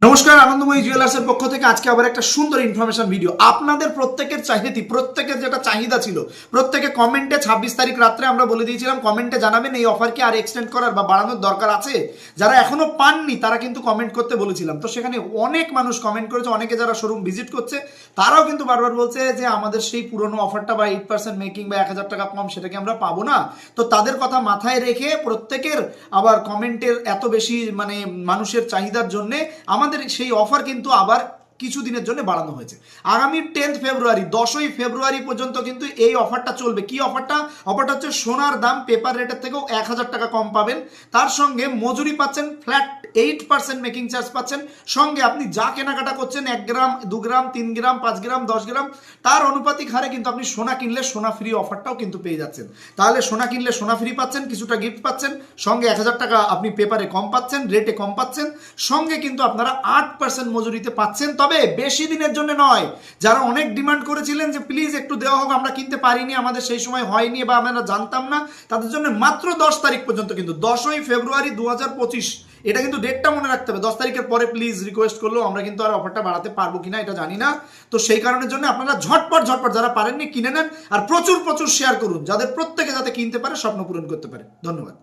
নমস্কার, আনন্দময়ী জুয়েলার্সের পক্ষ থেকে আজকে আবার একটা সুন্দর ইনফরমেশন ভিডিও। আপনাদের প্রত্যেকের প্রত্যেকের যেটা চাহিদা ছিল, প্রত্যেকে কমেন্টে 26 তারিখ রাত্রে আমরা বলে দিয়েছিলাম কমেন্টে জানাবেন এই অফার কি আর এক্সটেন্ড করার বা বাড়ানোর দরকার আছে। যারা এখনো পাননি তারা কিন্তু কমেন্ট করতে বলেছিলাম, তো সেখানে অনেক মানুষ কমেন্ট করেছে। অনেকে যারা শোরুম ভিজিট করছে তারাও কিন্তু বারবার বলছে যে আমাদের সেই পুরনো অফারটা বা 8% মেকিং বা 1000 টাকা কম সেটাকে আমরা পাবো না। তো তাদের কথা মাথায় রেখে প্রত্যেকের আবার কমেন্টের এত বেশি মানুষের চাহিদার জন্য আমাদের সেই অফার কিন্তু আবার কিছুদিনের জন্য বাড়ানো হয়েছে। আগামী 10 ফেব্রুয়ারি 10ই ফেব্রুয়ারি পর্যন্ত কিন্তু এই অফারটা চলবে। কি অফারটা হচ্ছে সোনার দাম পেপার রেটের থেকেও 1000 টাকা কম পাবেন, তার সঙ্গে মজুরি পাচ্ছেন, ফ্ল্যাট 8% মেকিং চার্জ পাচ্ছেন, সঙ্গে আপনি যা কেনাকাটা করছেন 1 গ্রাম 2 গ্রাম 3 গ্রাম 5 গ্রাম 10 গ্রাম তার অনুপাতিক হারে কিন্তু আপনি সোনা কিনলে সোনা ফ্রি অফারটাও কিন্তু পেয়ে যাচ্ছেন। তাহলে সোনা কিনলে সোনা ফ্রি পাচ্ছেন, কিছুটা গিফট পাচ্ছেন, সঙ্গে 1000 টাকা আপনি পেপারে কম পাচ্ছেন, রেটে কম পাচ্ছেন, সঙ্গে কিন্তু আপনারা 8% মজুরিতে পাচ্ছেন। তবে বেশি দিনের জন্য নয়। যারা অনেক ডিমান্ড করেছিলেন যে প্লিজ একটু দেওয়া হোক, আমরা কিনতে পারিনি, আমাদের সেই সময় হয়নি বা আমরা জানতাম না, তাদের জন্য মাত্র 10 তারিখ পর্যন্ত, কিন্তু 10ই ফেব্রুয়ারি 2025, এটা কিন্তু ডেটটা মনে রাখতে হবে। 10 তারিখের পরে প্লিজ রিকোয়েস্ট করলো, আমরা কিন্তু আর অফারটা বাড়াতে পারবো কিনা এটা জানি না। তো সেই কারণের জন্য আপনারা ঝটপট যারা পারেননি কিনে নেন, আর প্রচুর শেয়ার করুন, যাদের প্রত্যেকে যাতে কিনতে পারে, স্বপ্ন পূরণ করতে পারে। ধন্যবাদ।